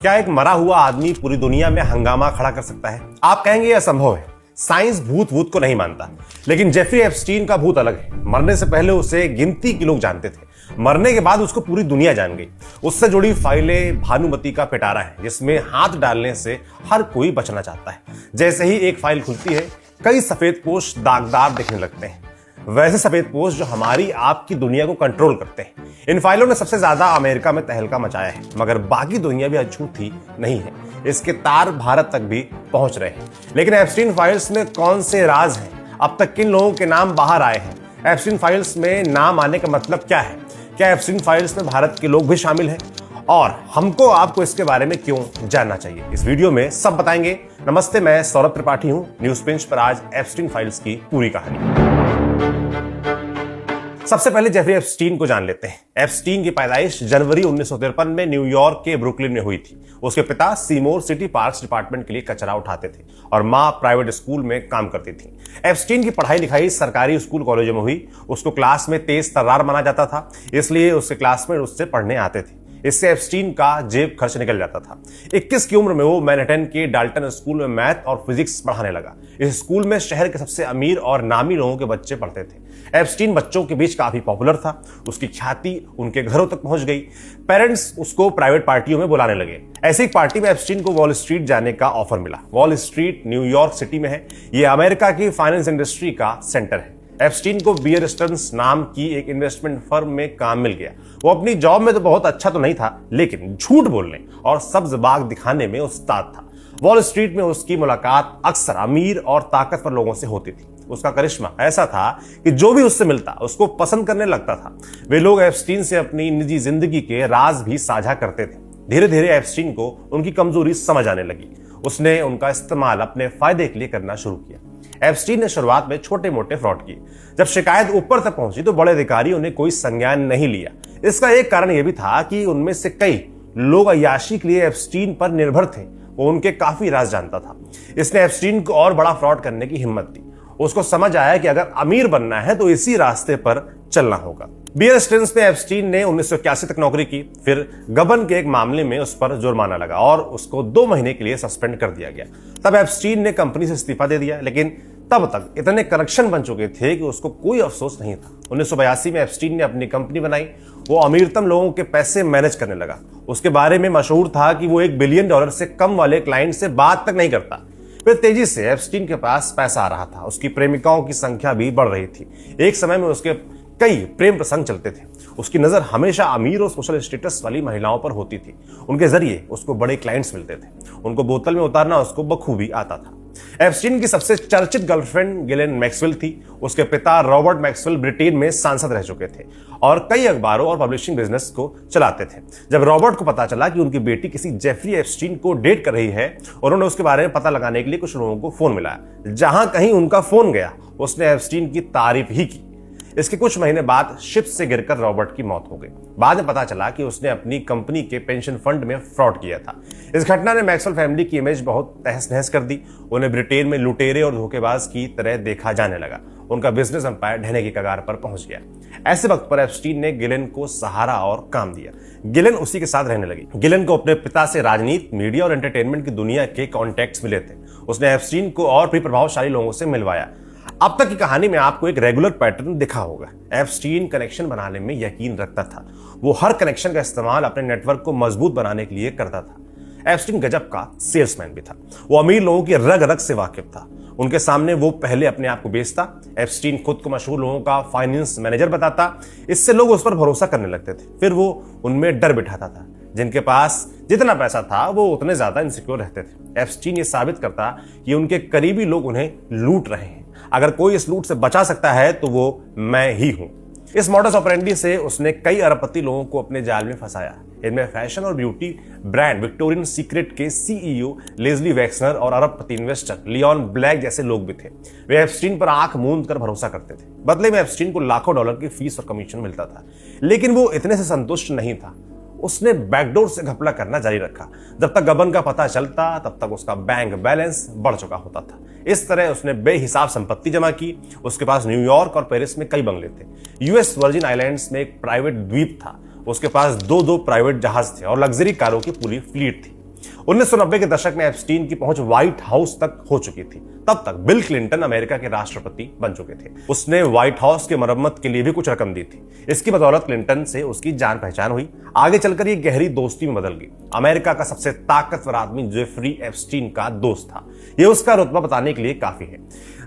क्या एक मरा हुआ आदमी पूरी दुनिया में हंगामा खड़ा कर सकता है? आप कहेंगे यह असंभव है, साइंस भूत को नहीं मानता। लेकिन जेफरी एप्स्टीन का भूत अलग है। मरने से पहले उसे गिनती के लोग जानते थे, मरने के बाद उसको पूरी दुनिया जान गई। उससे जुड़ी फाइलें भानुमति का पिटारा है, जिसमें हाथ डालने से हर कोई बचना चाहता है। जैसे ही एक फाइल खुलती है, कई सफेद पोश दागदार दिखने लगते हैं, वैसे सफेद पोश जो हमारी आपकी दुनिया को कंट्रोल करते हैं। इन फाइलों ने सबसे ज्यादा अमेरिका में तहलका मचाया है, मगर बाकी दुनिया भी अछूती नहीं है। इसके तार भारत तक भी पहुंच रहे हैं। लेकिन एप्स्टीन फाइल्स में कौन से राज हैं? अब तक किन लोगों के नाम बाहर आए हैं? एप्स्टीन फाइल्स में नाम आने का मतलब क्या है? क्या एप्स्टीन फाइल्स में भारत के लोग भी शामिल हैं? और हमको आपको इसके बारे में क्यों जानना चाहिए, इस वीडियो में सब बताएंगे। नमस्ते, मैं सौरभ त्रिपाठी हूं। न्यूज पिंच पर आज एप्स्टीन फाइल्स की पूरी कहानी। सबसे पहले जेफरी एप्स्टीन को जान लेते हैं। एप्स्टीन की पैदाइश जनवरी 1953 में न्यूयॉर्क के ब्रुकलिन में हुई थी। उसके पिता सीमोर सिटी पार्क्स डिपार्टमेंट के लिए कचरा उठाते थे और मां प्राइवेट स्कूल में काम करती थी। एप्स्टीन की पढ़ाई लिखाई सरकारी स्कूल कॉलेजों में हुई। उसको क्लास में तेज तर्रार माना जाता था, इसलिए उसके क्लासमेट उससे पढ़ने आते थे। इससे एप्स्टीन का जेब खर्च निकल जाता था। 21 की उम्र में वो मैनहट्टन के डाल्टन स्कूल में मैथ और फिजिक्स पढ़ाने लगा। इस स्कूल में शहर के सबसे अमीर और नामी लोगों के बच्चे पढ़ते थे। एप्स्टीन बच्चों के बीच काफी पॉपुलर था। उसकी ख्याति उनके घरों तक पहुंच गई। पेरेंट्स उसको प्राइवेट पार्टियों में बुलाने लगे। ऐसी एक पार्टी में एप्स्टीन को वॉल स्ट्रीट जाने का ऑफर मिला। वॉल स्ट्रीट न्यूयॉर्क सिटी में है। यह अमेरिका की फाइनेंस इंडस्ट्री का सेंटर है। एप्स्टीन को बियर स्टर्न्स नाम की एक इन्वेस्टमेंट फर्म में काम मिल गया। वो अपनी जॉब में तो बहुत अच्छा तो नहीं था, लेकिन झूठ बोलने और सब्ज बाग दिखाने में उस्ताद था। वॉल स्ट्रीट में उसकी मुलाकात अक्सर अमीर और ताकतवर लोगों से होती थी। उसका करिश्मा ऐसा था कि जो भी उससे मिलता उसको पसंद करने लगता था। वे लोग एप्स्टीन से अपनी निजी जिंदगी के राज भी साझा करते थे। धीरे धीरे एप्स्टीन को उनकी कमजोरी समझ आने लगी। उसने उनका इस्तेमाल अपने फायदे के लिए करना शुरू किया। एप्स्टीन ने शुरुआत में छोटे मोटे फ्रॉड किए। जब शिकायत ऊपर तक पहुंची तो बड़े अधिकारियों ने कोई संज्ञान नहीं लिया। इसका एक कारण यह भी था कि उनमें से कई लोग अय्याशी के लिए एप्स्टीन पर निर्भर थे। वो उनके काफी राज जानता था। इसने एप्स्टीन को और बड़ा फ्रॉड करने की हिम्मत दी। उसको समझ आया कि अगर अमीर बनना है तो इसी रास्ते पर चलना होगा। बियर स्टर्न्स में एप्स्टीन ने 1981 तक नौकरी की। फिर गबन के एक मामले में उस पर जुर्माना लगा और उसको 2 महीने के लिए सस्पेंड कर दिया गया। तब एप्स्टीन ने कंपनी से इस्तीफा दे दिया, लेकिन तब तक इतने कनेक्शन बन चुके थे कि उसको कोई अफसोस नहीं था। 1982 में एप्स्टीन ने अपनी कंपनी बनाई। वो अमीरतम लोगों के पैसे मैनेज करने लगा। उसके बारे में मशहूर था कि वो $1 बिलियन से कम वाले क्लाइंट से बात तक नहीं करता। फिर तेजी से एप्स्टीन के पास पैसा आ रहा था। उसकी प्रेमिकाओं की संख्या भी बढ़ रही थी। एक समय में उसके कई प्रेम प्रसंग चलते थे। उसकी नजर हमेशा अमीर और सोशल स्टेटस वाली महिलाओं पर होती थी। उनके जरिए उसको बड़े क्लाइंट्स मिलते थे। उनको बोतल में उतारना उसको बखूबी आता था। एप्स्टीन की सबसे चर्चित गर्लफ्रेंड गिलेन मैक्सवेल थी। उसके पिता रॉबर्ट मैक्सवेल ब्रिटेन में सांसद रह चुके थे और कई अखबारों और पब्लिशिंग बिजनेस को चलाते थे। जब रॉबर्ट को पता चला कि उनकी बेटी किसी जेफरी एप्स्टीन को डेट कर रही है, उन्होंने उसके बारे में पता लगाने के लिए कुछ लोगों को फोन मिलाया। जहां कहीं उनका फोन गया, उसने एप्स्टीन की तारीफ ही की। इसके कुछ महीने बाद शिप से गिरकर रॉबर्ट की मौत हो गई। बाद में पता चला कि उसने अपनी कंपनी के पेंशन फंड में फ्रॉड किया था। इस घटना ने मैक्सवेल फैमिली की इमेज बहुत तहस नहस कर दी। उन्हें ब्रिटेन में लुटेरे और धोखेबाज की तरह देखा जाने लगा। उनका बिजनेस एम्पायर ढहने की कगार पर पहुंच गया। ऐसे वक्त पर एप्स्टीन ने गिलेन को सहारा और काम दिया। गिलेन उसी के साथ रहने लगी। गिलेन को अपने पिता से राजनीति, मीडिया और एंटरटेनमेंट की दुनिया के कॉन्टैक्ट्स मिले थे। उसने एप्स्टीन को और भी प्रभावशाली लोगों से मिलवाया। अब तक की कहानी में आपको एक रेगुलर पैटर्न दिखा होगा। एप्स्टीन कनेक्शन बनाने में यकीन रखता था। वो हर कनेक्शन का इस्तेमाल अपने नेटवर्क को मजबूत बनाने के लिए करता था। एप्स्टीन गजब का सेल्समैन भी था। वो अमीर लोगों की रग रग से वाकिफ था। उनके सामने वो पहले अपने आप को बेचता। एप्स्टीन खुद को मशहूर लोगों का फाइनेंस मैनेजर बताता। इससे लोग उस पर भरोसा करने लगते थे। फिर वो उनमें डर बिठाता था। जिनके पास जितना पैसा था वो उतने ज्यादा इनसिक्योर रहते थे। एप्स्टीन ये साबित करता कि उनके करीबी लोग उन्हें लूट रहे हैं। अगर कोई इस लूट से बचा सकता है तो वो मैं ही हूं। इस मॉडस ऑपरेंडी से उसने कई अरबपति लोगों को अपने जाल में फंसाया। इनमें फैशन और ब्यूटी ब्रांड विक्टोरियन सीक्रेट के सीईओ लेस्ली वैक्सनर और अरबपति इन्वेस्टर लियोन ब्लैक जैसे लोग भी थे। वे एप्स्टीन पर आंख मूंद कर भरोसा करते थे। बदले में एप्स्टीन को लाखों डॉलर की फीस और कमीशन मिलता था। लेकिन वो इतने से संतुष्ट नहीं था। उसने बैकडोर से घपला करना जारी रखा। जब तक गबन का पता चलता तब तक उसका बैंक बैलेंस बढ़ चुका होता था। इस तरह उसने बेहिसाब संपत्ति जमा की। उसके पास न्यूयॉर्क और पेरिस में कई बंगले थे। यूएस वर्जिन आइलैंड्स में एक प्राइवेट द्वीप था। उसके पास दो प्राइवेट जहाज थे और लग्जरी कारों की पूरी फ्लीट थी। 1990 के दशक में एप्स्टीन की पहुंच व्हाइट हाउस तक हो चुकी थी। तब तक बिल क्लिंटन अमेरिका के राष्ट्रपति बन चुके थे। उसने व्हाइट हाउस की मरम्मत के लिए भी कुछ रकम दी थी। इसकी बदौलत क्लिंटन से उसकी जान पहचान हुई। आगे चलकर ये गहरी दोस्ती में बदल गई। अमेरिका का सबसे ताकतवर आदमी जेफरी एप्स्टीन का दोस्त था। यह उसका रुतबा बताने के लिए काफी है।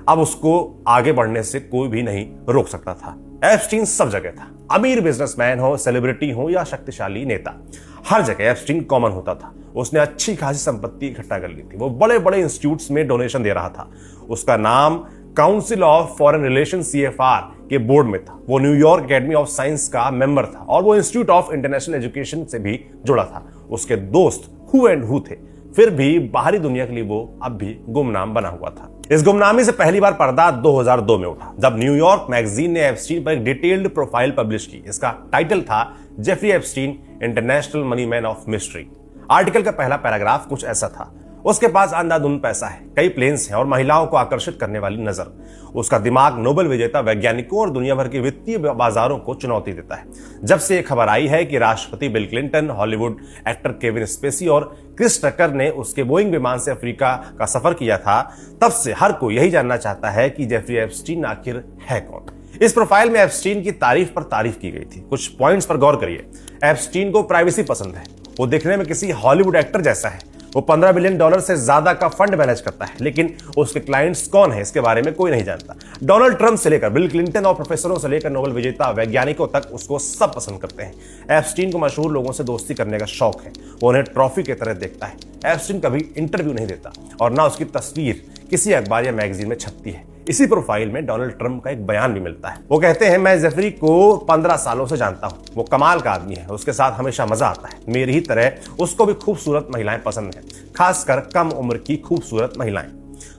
अब उसको आगे बढ़ने से कोई भी नहीं रोक सकता था। एप्स्टीन सब जगह था। अमीर बिजनेसमैन हो, सेलिब्रिटी हो या शक्तिशाली नेता, हर जगह एप्स्टीन कॉमन होता था। उसने अच्छी खासी संपत्ति इकट्ठा कर ली थी। वो बड़े बड़े इंस्टीट्यूट्स में डोनेशन दे रहा था। उसका नाम council of foreign relation CFR के बोर्ड में था। वो न्यूयॉर्क एकेडमी ऑफ साइंस का मेंबर था और वो इंस्टीट्यूट ऑफ इंटरनेशनल एजुकेशन से भी जुड़ा था। उसके दोस्त हु एंड हु थे, फिर भी बाहरी दुनिया के लिए वो अब भी गुमनाम बना हुआ था। इस गुमनामी से पहली बार पर्दा 2002 में उठा, जब न्यूयॉर्क मैगजीन ने एप्स्टीन पर एक डिटेल्ड प्रोफाइल पब्लिश की। इसका टाइटल था Jeffrey Epstein, international money man of mystery. Article का पहला पैराग्राफ कुछ ऐसा था: उसके पास अंधाधुंध पैसा है, कई प्लेन्स हैं और महिलाओं को आकर्षित करने वाली नजर। उसका दिमाग नोबेल विजेता वैज्ञानिकों और दुनिया भर के वित्तीय बाजारों को चुनौती देता है। जब से एक खबर आई है कि राष्ट्रपति Bill Clinton, Hollywood actor Kevin Spacey और क्रिस टकर ने उसके बोइंग विमान से अफ्रीका का सफर किया था, तब से हर कोई यही जानना चाहता है कि जेफरी एप्स्टीन आखिर है कौन। इस प्रोफाइल में एप्स्टीन की तारीफ पर तारीफ की गई थी। कुछ पॉइंट्स पर गौर करिए। एप्स्टीन को प्राइवेसी पसंद है। वो दिखने में किसी हॉलीवुड एक्टर जैसा है। वो $15 बिलियन से ज्यादा का फंड मैनेज करता है, लेकिन उसके क्लाइंट्स कौन है इसके बारे में कोई नहीं जानता। डोनाल्ड ट्रंप से लेकर बिल क्लिंटन और प्रोफेसरों से लेकर नोबेल विजेता वैज्ञानिकों तक उसको सब पसंद करते हैं। एप्स्टीन को मशहूर लोगों से दोस्ती करने का शौक है। वो उन्हें ट्रॉफी की तरह देखता है। एप्स्टीन कभी इंटरव्यू नहीं देता और ना उसकी तस्वीर किसी अखबार या मैगजीन में छपती है। इसी प्रोफाइल में डोनाल्ड ट्रंप का एक बयान भी मिलता है। वो कहते हैं, मैं जेफरी को 15 सालों से जानता हूं। वो कमाल का आदमी है। उसके साथ हमेशा मजा आता है। मेरी ही तरह उसको भी खूबसूरत महिलाएं पसंद हैं, खासकर कम उम्र की खूबसूरत महिलाएं।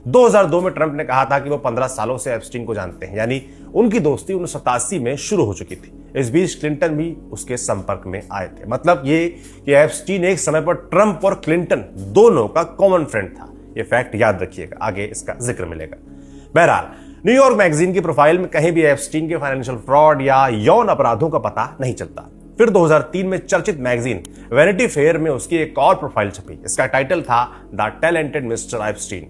2002 में ट्रंप ने कहा था कि वो 15 सालों से एप्स्टीन को जानते हैं, यानी उनकी दोस्ती 1987 में शुरू हो चुकी थी। इस बीच क्लिंटन भी उसके संपर्क में आए थे। मतलब ये कि एप्स्टीन एक समय पर ट्रंप और क्लिंटन दोनों का कॉमन फ्रेंड था। ये फैक्ट याद रखिएगा, आगे इसका जिक्र मिलेगा। बहरहाल, न्यूयॉर्क मैगजीन की प्रोफाइल में कहीं भी एप्स्टीन के फाइनेंशियल फ्रॉड या यौन अपराधों का पता नहीं चलता। फिर 2003 में चर्चित मैगजीन वैनिटी फेयर में उसकी एक और प्रोफाइल छपी। इसका टाइटल था द टैलेंटेड मिस्टर एप्स्टीन।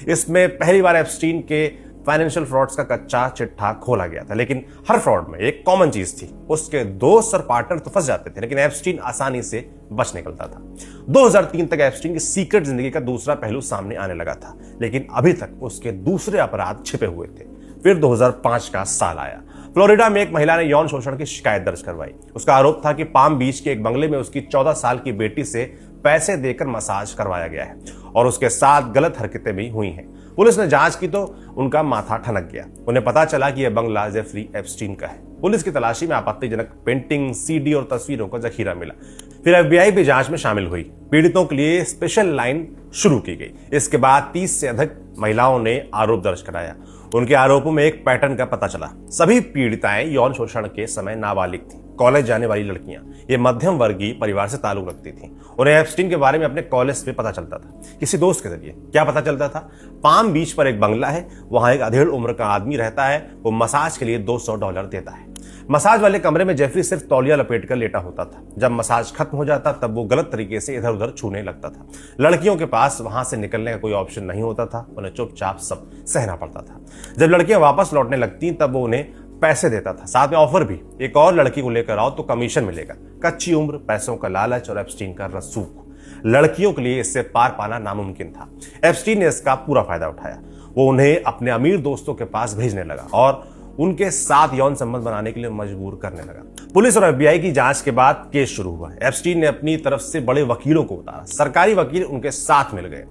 इसमें पहली बार एप्स्टीन के फाइनेंशियल फ्रॉड्स का कच्चा चिट्ठा खोला गया था। लेकिन हर फ्रॉड में एक कॉमन चीज थी, उसके दोस्त और पार्टनर तो फंस जाते थे, लेकिन एप्स्टीन आसानी से बच निकलता था। 2003 तक एप्स्टीन की सीक्रेट जिंदगी का दूसरा पहलू सामने आने लगा था, लेकिन अभी तक उसके दूसरे अपराध छिपे हुए थे। फिर 2005 का साल आया। फ्लोरिडा में एक महिला ने यौन शोषण की शिकायत दर्ज करवाई। उसका आरोप था कि पाम बीच के एक बंगले में उसकी 14 साल की बेटी से पैसे देकर मसाज करवाया गया है और उसके साथ गलत हरकतें भी हुई हैं। पुलिस ने जांच की तो उनका माथा ठनक गया। उन्हें पता चला कि यह बंगला जेफरी एप्स्टीन का है। पुलिस की तलाशी में आपत्तिजनक पेंटिंग, CD और तस्वीरों का जखीरा मिला। फिर FBI भी जांच में शामिल हुई। पीड़ितों के लिए स्पेशल लाइन शुरू की गई। इसके बाद 30 से अधिक महिलाओं ने आरोप दर्ज कराया। उनके आरोपों में एक पैटर्न का पता चला। सभी पीड़िताएं यौन शोषण के समय नाबालिग थीं, कॉलेज जाने वाली लड़कियां। ये मध्यम वर्गीय परिवार से ताल्लुक रखती थीं। उन्हें एप्स्टीन के बारे में अपने कॉलेज में पता चलता था, किसी दोस्त के जरिए। क्या पता चलता था? पाम बीच पर एक बंगला है, वहां एक अधेड़ उम्र का आदमी रहता है, वो मसाज के लिए $200 देता है। मसाज वाले कमरे में जेफरी सिर्फ तौलिया लपेट कर लेटा होता था। जब मसाज खत्म हो जाता तब वो गलत तरीके से इधर उधर छूने लगता था। लड़कियों के पास वहां से निकलने का कोई ऑप्शन नहीं होता था, उन्हें चुपचाप सब सहना पड़ता था। जब लड़कियां वापस लौटने लगती तब वो उन्हें पैसे देता था, साथ में ऑफर भी, एक और लड़की को लेकर आओ तो कमीशन मिलेगा। कच्ची उम्र, पैसों का लालच और एप्स्टीन का रसूख, लड़कियों के लिए इससे पार पाना नामुमकिन था। एप्स्टीन ने इसका पूरा फायदा उठाया। वो उन्हें अपने अमीर दोस्तों के पास भेजने लगा और उनके साथ यौन संबंध बनाने के लिए मजबूर करने लगा। पुलिस और FBI की जांच के बाद केस शुरू हुआ। एप्स्टीन ने अपनी तरफ से बड़े वकीलों को उतारा। सरकारी वकील उनके साथ मिल गए।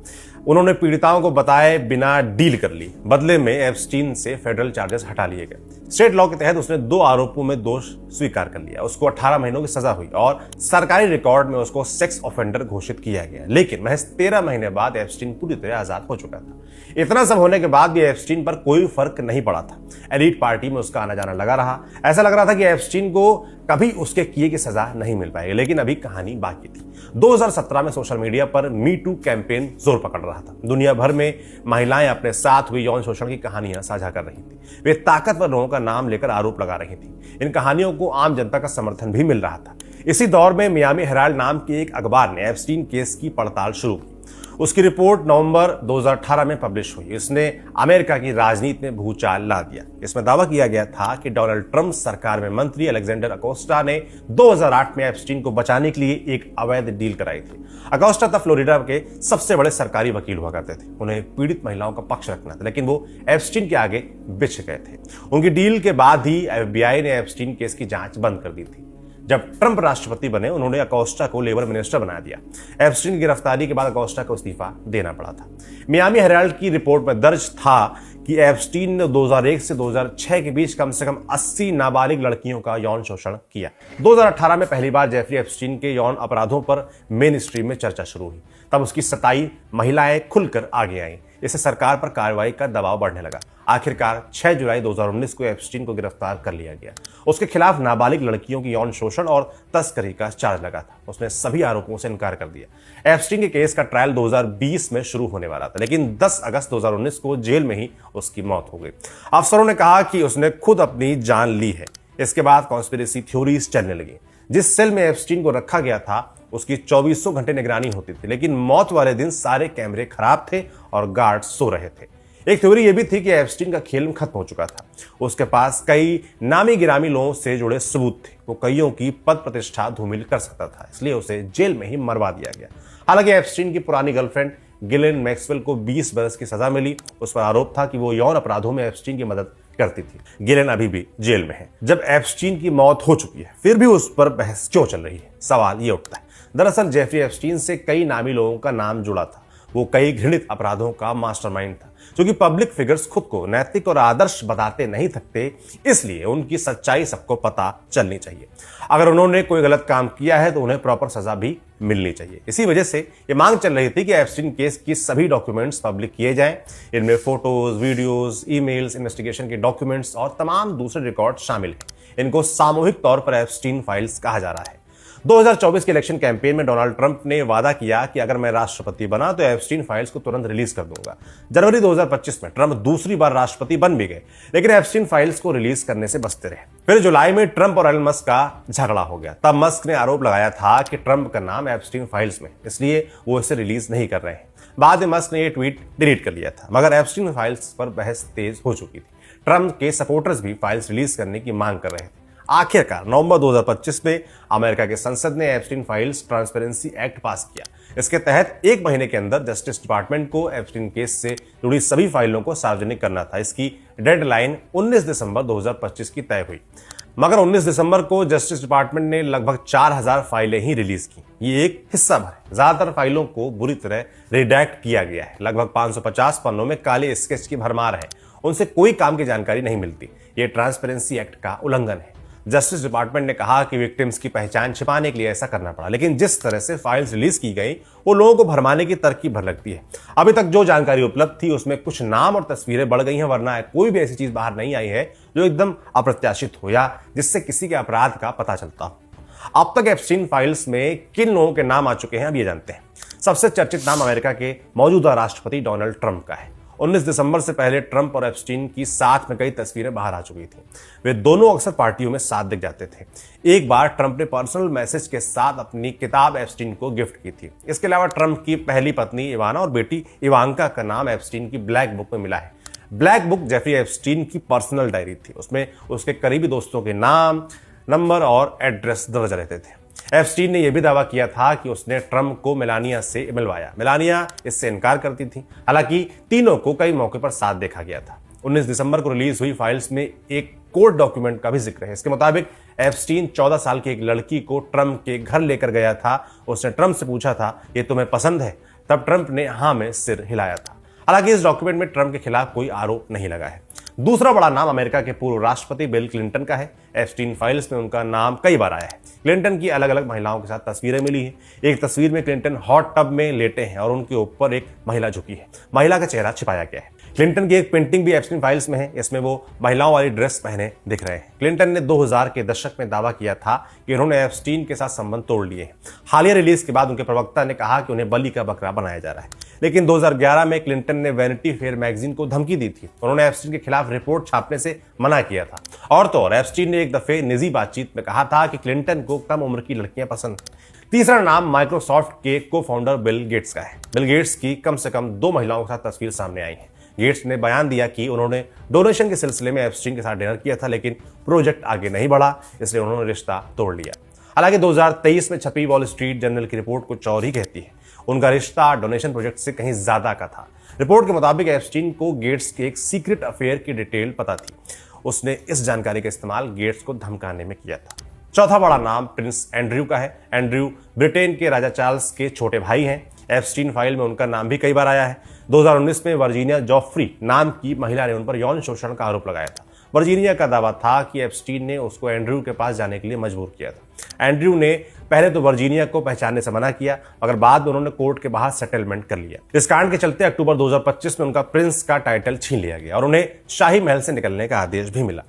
उन्होंने पीड़िताओं को बताए बिना डील कर ली। बदले में एप्स्टीन से फेडरल चार्जेस हटा लिए गए। स्टेट लॉ के तहत उसने 2 आरोपों में दोष स्वीकार कर लिया। उसको 18 महीनों की सजा हुई और सरकारी रिकॉर्ड में उसको सेक्स ऑफेंडर घोषित किया गया। लेकिन महज 13 महीने बाद एप्स्टीन पूरी तरह आजाद हो चुका था। इतना सब होने के बाद भी एप्स्टीन पर कोई फर्क नहीं पड़ा था। एलीट पार्टी में उसका आना जाना लगा रहा। ऐसा लग रहा था कि एप्स्टीन को कभी उसके किए की सजा नहीं मिल पाएगी। लेकिन अभी कहानी बाकी थी। 2017 में सोशल मीडिया पर मी टू कैंपेन जोर पकड़ रहा था। दुनिया भर में महिलाएं अपने साथ हुई यौन शोषण की कहानियां साझा कर रही थी। वे ताकतवर लोगों का नाम लेकर आरोप लगा रही थी। इन कहानियों को आम जनता का समर्थन भी मिल रहा था। इसी दौर में मियामी हेराल्ड नाम के एक अखबार ने एप्स्टीन केस की पड़ताल शुरू की। उसकी रिपोर्ट नवंबर 2018 में पब्लिश हुई। इसने अमेरिका की राजनीति में भूचाल ला दिया। इसमें दावा किया गया था कि डोनाल्ड ट्रंप सरकार में मंत्री अलेक्जेंडर अकोस्टा ने 2008 में एप्स्टीन को बचाने के लिए एक अवैध डील कराई थी। अकोस्टा तब फ्लोरिडा के सबसे बड़े सरकारी वकील हुआ करते थे। उन्हें पीड़ित महिलाओं का पक्ष रखना था, लेकिन वो एप्स्टीन के आगे बिछ गए थे। उनकी डील के बाद ही FBI ने एप्स्टीन केस की जांच बंद कर दी थी। जब ट्रंप राष्ट्रपति बने, उन्होंने अकोस्टा को लेबर मिनिस्टर बना दिया। एप्स्टीन की गिरफ्तारी के बाद अकोस्टा को इस्तीफा देना पड़ा था। मियामी हेराल्ड की रिपोर्ट में दर्ज था कि एप्स्टीन ने 2001 से 2006 के बीच कम से कम 80 नाबालिग लड़कियों का यौन शोषण किया। 2018 में पहली बार जेफरी एप्स्टीन के यौन अपराधों पर मेन स्ट्रीम में चर्चा शुरू हुई। तब उसकी 27 महिलाएं खुलकर आगे आईं। इससे सरकार पर कार्रवाई का दबाव बढ़ने लगा। आखिरकार 6 जुलाई 2019 को एप्स्टीन को गिरफ्तार कर लिया गया। उसके खिलाफ नाबालिग लड़कियों की यौन शोषण और तस्करी का चार्ज लगा था। उसने सभी आरोपों से इनकार कर दिया। एप्स्टीन के केस का ट्रायल 2020 में शुरू होने वाला था, लेकिन 10 अगस्त 2019 को जेल में ही उसकी मौत हो गई। अफसरों ने कहा कि उसने खुद अपनी जान ली है। इसके बाद कॉन्स्पिरेसी थ्योरीज चलने लगी। जिस सेल में एप्स्टीन को रखा गया था, उसकी 24 घंटे निगरानी होती थी, लेकिन मौत वाले दिन सारे कैमरे खराब थे और गार्ड सो रहे थे। एक थ्योरी यह भी थी कि एप्स्टीन का खेल खत्म हो चुका था। उसके पास कई नामी गिरामी लोगों से जुड़े सबूत थे। वो कईयों की पद प्रतिष्ठा धूमिल कर सकता था, इसलिए उसे जेल में ही मरवा दिया गया। हालांकि एप्स्टीन की पुरानी गर्लफ्रेंड गिलेन मैक्सवेल को 20 बरस की सजा मिली। उस पर आरोप था कि वो यौन अपराधों में एप्स्टीन की मदद करती थी। गिलेन अभी भी जेल में है। जब एप्स्टीन की मौत हो चुकी है, फिर भी उस पर बहस क्यों चल रही है? सवाल ये उठता है। दरअसल जेफरी एप्स्टीन से कई नामी लोगों का नाम जुड़ा था। वो कई घृणित अपराधों का मास्टरमाइंड था। क्योंकि पब्लिक फिगर्स खुद को नैतिक और आदर्श बताते नहीं थकते, इसलिए उनकी सच्चाई सबको पता चलनी चाहिए। अगर उन्होंने कोई गलत काम किया है तो उन्हें प्रॉपर सजा भी मिलनी चाहिए। इसी वजह से ये मांग चल रही थी कि एप्स्टीन केस की सभी डॉक्यूमेंट्स पब्लिक किए जाएं। इनमें फोटोज, वीडियोज, ईमेल्स, इन्वेस्टिगेशन के डॉक्यूमेंट्स और तमाम दूसरे रिकॉर्ड शामिल हैं। इनको सामूहिक तौर पर एप्स्टीन फाइल्स कहा जा रहा है। 2024 के इलेक्शन कैंपेन में डोनाल्ड ट्रंप ने वादा किया कि अगर मैं राष्ट्रपति बना तो एप्स्टीन फाइल्स को तुरंत रिलीज कर दूंगा। जनवरी 2025 में ट्रंप दूसरी बार राष्ट्रपति बन भी गए, लेकिन एप्स्टीन फाइल्स को रिलीज करने से बचते रहे। फिर जुलाई में ट्रंप और एलन मस्क का झगड़ा हो गया। तब मस्क ने आरोप लगाया था कि ट्रंप का नाम एप्स्टीन फाइल्स में, इसलिए वो इसे रिलीज नहीं कर रहे हैं। बाद में मस्क ने यह ट्वीट डिलीट कर लिया था, मगर एप्स्टीन फाइल्स पर बहस तेज हो चुकी थी। ट्रंप के सपोर्टर्स भी फाइल्स रिलीज करने की मांग कर रहे थे। आखिरकार नवंबर 2025 में अमेरिका के संसद ने एप्स्टीन फाइल्स ट्रांसपेरेंसी एक्ट पास किया। इसके तहत 1 महीने के अंदर जस्टिस डिपार्टमेंट को एप्स्टीन केस से जुड़ी सभी फाइलों को सार्वजनिक करना था। इसकी डेडलाइन 19 दिसंबर 2025 की तय हुई, मगर 19 दिसंबर को जस्टिस डिपार्टमेंट ने लगभग 4000 फाइलें ही रिलीज की। ये एक हिस्सा भर है। ज्यादातर फाइलों को बुरी तरह रिडैक्ट किया गया है। लगभग 550 पन्नों में काले स्केच की भरमार है। उनसे कोई काम की जानकारी नहीं मिलती। ये ट्रांसपेरेंसी एक्ट का उल्लंघन है। जस्टिस डिपार्टमेंट ने कहा कि विक्टिम्स की पहचान छिपाने के लिए ऐसा करना पड़ा, लेकिन जिस तरह से फाइल्स रिलीज की गई वो लोगों को भरमाने की तरकीब भर लगती है। अभी तक जो जानकारी उपलब्ध थी उसमें कुछ नाम और तस्वीरें बढ़ गई हैं, वरना कोई भी ऐसी चीज बाहर नहीं आई है जो एकदम अप्रत्याशित हो या जिससे किसी के अपराध का पता चलता हो। अब तक एप्स्टीन फाइल्स में किन लोगों के नाम आ चुके हैं, अब ये जानते हैं। सबसे चर्चित नाम अमेरिका के मौजूदा राष्ट्रपति डोनाल्ड ट्रंप का है। 19 दिसंबर से पहले ट्रंप और एप्स्टीन की साथ में कई तस्वीरें बाहर आ चुकी थी। वे दोनों अक्सर पार्टियों में साथ दिख जाते थे। एक बार ट्रंप ने पर्सनल मैसेज के साथ अपनी किताब एप्स्टीन को गिफ्ट की थी। इसके अलावा ट्रंप की पहली पत्नी इवाना और बेटी इवांका का नाम एप्स्टीन की ब्लैक बुक में मिला है। ब्लैक बुक जेफरी एप्स्टीन की पर्सनल डायरी थी। उसमें उसके करीबी दोस्तों के नाम, नंबर और एड्रेस दर्ज रहते थे। एप्स्टीन ने यह भी दावा किया था कि उसने ट्रंप को मेलानिया से मिलवाया। मेलानिया इससे इनकार करती थी। हालांकि तीनों को कई मौके पर साथ देखा गया था। 19 दिसंबर को रिलीज हुई फाइल्स में एक कोर्ट डॉक्यूमेंट का भी जिक्र है। इसके मुताबिक एप्स्टीन 14 साल की एक लड़की को ट्रंप के घर लेकर गया था। उसने ट्रंप से पूछा था, ये तुम्हें पसंद है? तब ट्रंप ने हाँ में सिर हिलाया था। हालांकि इस डॉक्यूमेंट में ट्रंप के खिलाफ कोई आरोप नहीं लगा है। दूसरा बड़ा नाम अमेरिका के पूर्व राष्ट्रपति बिल क्लिंटन का है। एप्स्टीन फाइल्स में उनका नाम कई बार आया है। क्लिंटन की अलग अलग महिलाओं के साथ तस्वीरें मिली हैं। एक तस्वीर में क्लिंटन हॉट टब में लेटे हैं और उनके ऊपर एक महिला झुकी है। महिला का चेहरा छिपाया गया है। क्लिंटन की एक पेंटिंग भी एप्स्टीन फाइल्स में है। इसमें वो महिलाओं वाली ड्रेस पहने दिख रहे हैं। क्लिंटन ने 2000 के दशक में दावा किया था कि उन्होंने एप्स्टीन के साथ संबंध तोड़ लिए हैं। हालिया रिलीज के बाद उनके प्रवक्ता ने कहा कि उन्हें बलि का बकरा बनाया जा रहा है। लेकिन 2011 में क्लिंटन ने वैनिटी फेयर मैगजीन को धमकी दी थी। उन्होंने एप्स्टीन के खिलाफ रिपोर्ट छापने से मना किया था। और तो और एप्स्टीन ने एक दफे निजी बातचीत में कहा था कि क्लिंटन को कम उम्र की लड़कियां पसंद हैं। तीसरा नाम माइक्रोसॉफ्ट के को फाउंडर बिल गेट्स का है। बिल गेट्स की कम से कम 2 महिलाओं के साथ तस्वीर सामने आई है। गेट्स ने बयान दिया कि उन्होंने डोनेशन के सिलसिले में एप्स्टीन के साथ डिनर किया था, लेकिन प्रोजेक्ट आगे नहीं बढ़ा, इसलिए उन्होंने रिश्ता तोड़ लिया। हालांकि 2023 में छपी वॉल स्ट्रीट जर्नल की रिपोर्ट कुछ और ही कहती है। उनका रिश्ता डोनेशन प्रोजेक्ट से कहीं ज्यादा का था। रिपोर्ट के मुताबिक एप्स्टीन को गेट्स के एक सीक्रेट अफेयर की डिटेल पता थी। उसने इस जानकारी का इस्तेमाल गेट्स को धमकाने में किया था। चौथा बड़ा नाम प्रिंस एंड्रयू का है। एंड्रयू ब्रिटेन के राजा चार्ल्स के छोटे भाई हैं। एप्स्टीन फाइल में उनका नाम भी कई बार आया है। 2019 में वर्जीनिया जॉफ्री नाम की महिला ने उन पर यौन शोषण का आरोप लगाया था। वर्जीनिया का दावा था कि एप्स्टीन ने उसको एंड्रयू के पास जाने के लिए मजबूर किया था। एंड्रयू ने पहले तो वर्जीनिया को पहचानने से मना किया, मगर बाद में उन्होंने कोर्ट के बाहर सेटलमेंट कर लिया। इस कांड के चलते अक्टूबर 2025 में उनका प्रिंस का टाइटल छीन लिया गया और उन्हें शाही महल से निकलने का आदेश भी मिला।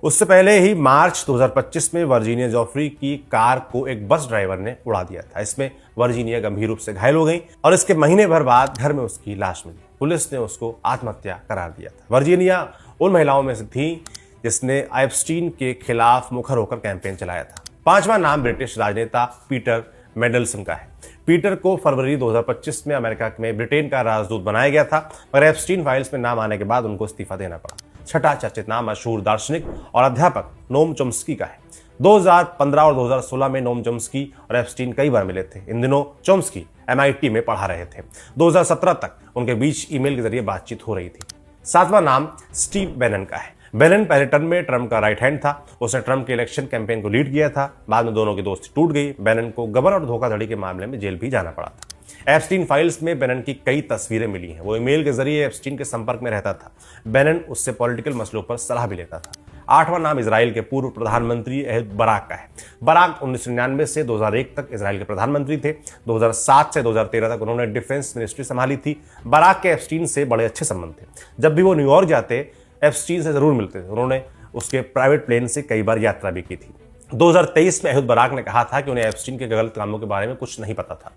उससे पहले ही मार्च 2025 में वर्जीनिया जॉफ्री की कार को एक बस ड्राइवर ने उड़ा दिया था। इसमें वर्जीनिया गंभीर रूप से घायल हो गई और इसके महीने भर बाद घर में उसकी लाश मिली। पुलिस ने उसको आत्महत्या करार दिया था। वर्जीनिया उन महिलाओं में से थी जिसने एप्स्टीन के खिलाफ मुखर होकर कैंपेन चलाया था। पांचवा नाम ब्रिटिश राजनेता पीटर मेंडलसन का है। पीटर को फरवरी 2025 में अमेरिका में ब्रिटेन का राजदूत बनाया गया था, मगर एप्स्टीन फाइल्स में नाम आने के बाद उनको इस्तीफा देना पड़ा। छठा चर्चित नाम मशहूर दार्शनिक और अध्यापक नोम चॉम्स्की का है। 2015 और 2016 में नोम चॉम्स्की और एप्स्टीन कई बार मिले थे। इन दिनों चॉम्स्की MIT में पढ़ा रहे थे। 2017 तक उनके बीच ईमेल के जरिए बातचीत हो रही थी। सातवां नाम स्टीव बैनन का है। बैनन पहले टर्म में ट्रम्प का राइट हैंड था। उसने ट्रम्प के इलेक्शन कैंपेन को लीड किया था। बाद में दोनों की दोस्ती टूट गई। बैनन को गबन और धोखाधड़ी के मामले में जेल भी जाना पड़ा था। एप्स्टीन फाइल्स में बैनन की कई तस्वीरें मिली हैं। वो ईमेल के जरिए एप्स्टीन के संपर्क में रहता था। बैनन उससे पॉलिटिकल मसलों पर सलाह भी लेता था। आठवां नाम इजराइल के पूर्व प्रधानमंत्री एहूद बराक का है। बराक 1999 से 2001 तक इजराइल के प्रधानमंत्री थे। 2007 से 2013 तक उन्होंने डिफेंस मिनिस्ट्री संभाली थी। बराक के एप्स्टीन से बड़े अच्छे संबंध थे। जब भी वो न्यूयॉर्क जाते एप्स्टीन से जरूर मिलते थे। उन्होंने उसके प्राइवेट प्लेन से कई बार यात्रा भी की थी। 2023 में एहूद बराक ने कहा था कि उन्हें एप्स्टीन के गलत कामों के बारे में कुछ नहीं पता था।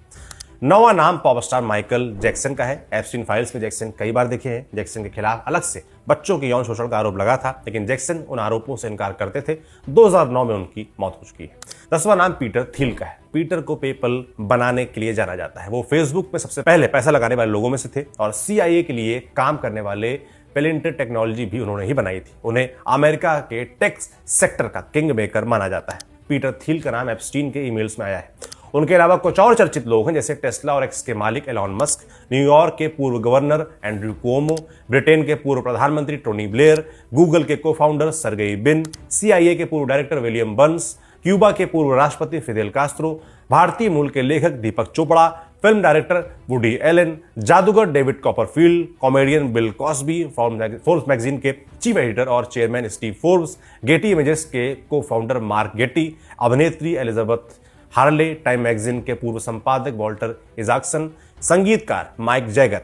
नौवां नाम पॉप स्टार माइकल जैक्सन का है। एप्स्टीन फाइल्स में जैक्सन कई बार दिखे हैं। जैक्सन के खिलाफ अलग से बच्चों के यौन शोषण का आरोप लगा था, लेकिन जैक्सन उन आरोपों से इनकार करते थे। 2009 में उनकी मौत हो चुकी है। 10वां नाम पीटर थिल का है। पीटर को पेपल बनाने के लिए जाना जाता है। वो फेसबुक में सबसे पहले पैसा लगाने वाले लोगों में से थे और CIA के लिए काम करने वाले पेलेंटर टेक्नोलॉजी भी उन्होंने ही बनाई थी। उन्हें अमेरिका के टेक सेक्टर का किंग मेकर माना जाता है। पीटर थिल का नाम एप्स्टीन के ईमेल्स में आया है। उनके अलावा कुछ और चर्चित लोग हैं, जैसे टेस्ला और एक्स के मालिक एलॉन मस्क, न्यूयॉर्क के पूर्व गवर्नर एंड्रयू कुओमो, ब्रिटेन के पूर्व प्रधानमंत्री टोनी ब्लेयर, गूगल के को फाउंडर सर्गेई ब्रिन, CIA के पूर्व डायरेक्टर विलियम बर्न्स, क्यूबा के पूर्व राष्ट्रपति फिदेल कास्त्रो, भारतीय मूल के लेखक Deepak Chopra, film director Woody Allen, जादूगर David Copperfield, comedian Bill Cosby, Forbes magazine के चीफ एडिटर और chairman Steve Forbes, Getty Images के को फाउंडर मार्क गेटी, अभिनेत्री एलिजाबेथ हार्ले, टाइम मैगजीन के पूर्व संपादक वॉल्टर इजाक्सन, संगीतकार माइक जैगर,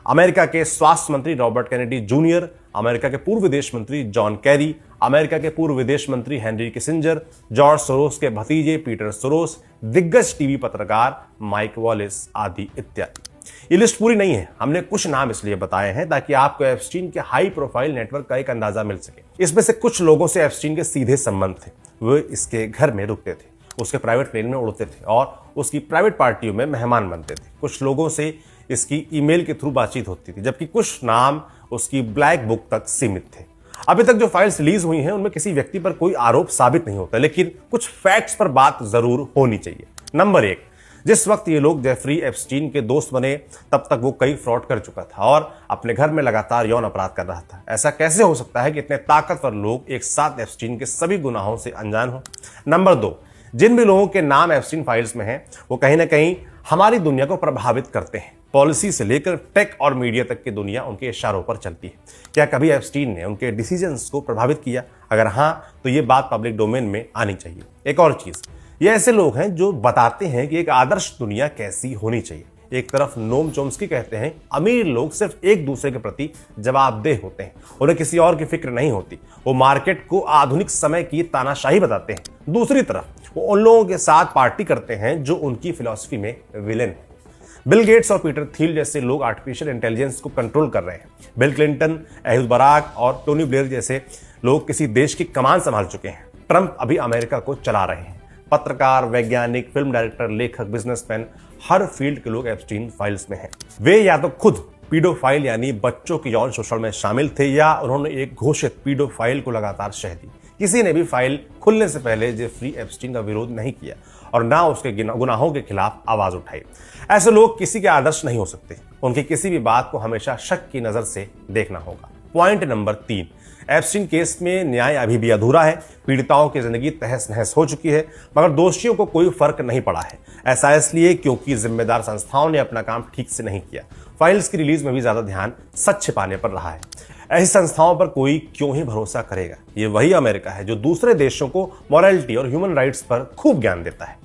अमेरिका के स्वास्थ्य मंत्री रॉबर्ट कैनेडी जूनियर, अमेरिका के पूर्व विदेश मंत्री जॉन कैरी, अमेरिका के पूर्व विदेश मंत्री हेनरी किसिंजर, जॉर्ज सोरोस के भतीजे पीटर सोरोस, दिग्गज टीवी पत्रकार माइक वॉलिस आदि इत्यादि। ये लिस्ट पूरी नहीं है। हमने कुछ नाम इसलिए बताए हैं ताकि आपको एप्स्टीन के हाई प्रोफाइल नेटवर्क का एक अंदाजा मिल सके। इसमें से कुछ लोगों से एप्स्टीन के सीधे संबंध थे। वे इसके घर में रुकते थे, उसके प्राइवेट प्लेन में उड़ते थे और उसकी प्राइवेट पार्टियों में मेहमान बनते थे। कुछ लोगों से इसकी ईमेल के थ्रू बातचीत होती थी, जबकि कुछ नाम उसकी ब्लैक बुक तक सीमित थे। अभी तक जो फाइल्स रिलीज हुई हैं उनमें किसी व्यक्ति पर कोई आरोप साबित नहीं होता, लेकिन कुछ फैक्ट्स पर बात जरूर होनी चाहिए। नंबर 1, जिस वक्त ये लोग जेफरी एप्स्टीन के दोस्त बने तब तक वो कई फ्रॉड कर चुका था और अपने घर में लगातार यौन अपराध कर रहा था। ऐसा कैसे हो सकता है कि इतने ताकतवर लोग एक साथ एप्स्टीन के सभी गुनाहों से अनजान हो। नंबर 2, जिन भी लोगों के नाम एप्स्टीन फाइल्स में हैं वो कहीं ना कहीं हमारी दुनिया को प्रभावित करते हैं। पॉलिसी से लेकर टेक और मीडिया तक की दुनिया उनके इशारों पर चलती है। क्या कभी एप्स्टीन ने उनके डिसीजंस को प्रभावित किया? अगर हाँ, तो ये बात पब्लिक डोमेन में आनी चाहिए। एक और चीज, ये ऐसे लोग हैं जो बताते हैं कि एक आदर्श दुनिया कैसी होनी चाहिए। एक तरफ नोम चॉम्स्की कहते हैं अमीर लोग सिर्फ एक दूसरे के प्रति जवाबदेह होते हैं, उन्हें किसी और की फिक्र नहीं होती। वो मार्केट को आधुनिक समय की तानाशाही बताते हैं। दूसरी तरफ वो उन लोगों के साथ पार्टी करते हैं जो उनकी फिलॉसफी में विलेन है। बिल गेट्स और पीटर थिल जैसे लोग आर्टिफिशियल इंटेलिजेंस को कंट्रोल कर रहे हैं। बिल क्लिंटन, एहूद बराक और टोनी ब्लेयर जैसे लोग किसी देश की कमान संभाल चुके हैं। ट्रंप अभी अमेरिका को चला रहे हैं। पत्रकार, वैज्ञानिक, फिल्म डायरेक्टर, लेखक, बिजनेसमैन, हर फील्ड के लोग एप्स्टीन फाइल्स में हैं। वे या तो खुद पीडोफाइल यानी बच्चों के यौन शोषण में शामिल थे या उन्होंने एक घोषित पीडोफाइल को लगातार शह दी। किसी ने भी फाइल खुलने से पहले जेफरी एप्स्टीन का विरोध नहीं किया और ना उसके गुनाहों के खिलाफ आवाज उठाई। ऐसे लोग किसी के आदर्श नहीं हो सकते। उनकी किसी भी बात को हमेशा शक की नजर से देखना होगा। पॉइंट नंबर 3, एप्स्टीन केस में न्याय अभी भी अधूरा है। पीड़िताओं की जिंदगी तहस नहस हो चुकी है, मगर दोषियों को कोई फर्क नहीं पड़ा है। ऐसा इसलिए क्योंकि जिम्मेदार संस्थाओं ने अपना काम ठीक से नहीं किया। फाइल्स की रिलीज में भी ज्यादा ध्यान सच छिपाने पर रहा है। ऐसी संस्थाओं पर कोई क्यों ही भरोसा करेगा। ये वही अमेरिका है जो दूसरे देशों को मॉरलिटी और ह्यूमन राइट्स पर खूब ज्ञान देता है।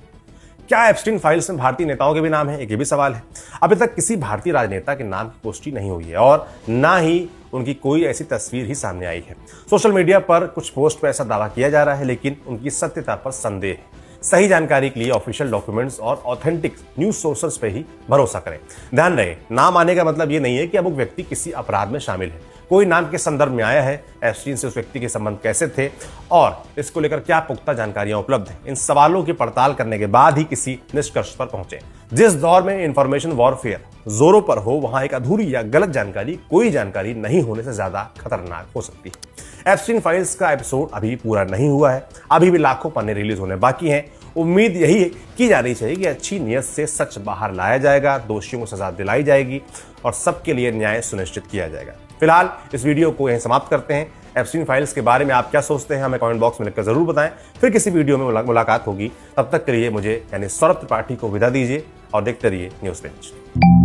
क्या एप्स्टीन फाइल्स में भारतीय नेताओं के भी नाम है? एक ये भी सवाल है। अभी तक किसी भारतीय राजनेता के नाम की पुष्टि नहीं हुई है और ना ही उनकी कोई ऐसी तस्वीर ही सामने आई है। सोशल मीडिया पर कुछ पोस्ट पर ऐसा दावा किया जा रहा है, लेकिन उनकी सत्यता पर संदेह है। सही जानकारी के लिए ऑफिशियल डॉक्यूमेंट्स और ऑथेंटिक न्यूज सोर्सेस पे ही भरोसा करें। ध्यान रहे, नाम आने का मतलब ये नहीं है कि अब वो व्यक्ति किसी अपराध में शामिल है। कोई नाम के संदर्भ में आया है, एप्स्टीन से उस व्यक्ति के संबंध कैसे थे और इसको लेकर क्या पुख्ता जानकारियां उपलब्ध हैं। इन सवालों की पड़ताल करने के बाद ही किसी निष्कर्ष पर पहुंचे। जिस दौर में इंफॉर्मेशन वॉरफेयर जोरों पर हो, वहां एक अधूरी या गलत जानकारी कोई जानकारी नहीं होने से ज्यादा खतरनाक हो सकती है। एप्स्टीन फाइल्स का एपिसोड अभी पूरा नहीं हुआ है। अभी भी लाखों पन्ने रिलीज होने बाकी हैं। उम्मीद यही की जानी चाहिए कि अच्छी नीयत से सच बाहर लाया जाएगा, दोषियों को सजा दिलाई जाएगी और सबके लिए न्याय सुनिश्चित किया जाएगा। फिलहाल इस वीडियो को यहीं समाप्त करते हैं। एप्स्टीन फाइल्स के बारे में आप क्या सोचते हैं हमें कमेंट बॉक्स में लिखकर जरूर बताएं। फिर किसी वीडियो में मुलाकात होगी। तब तक के लिए मुझे यानी सौरभ त्रिपाठी को विदा दीजिए और देखते रहिए न्यूज़ बेंच।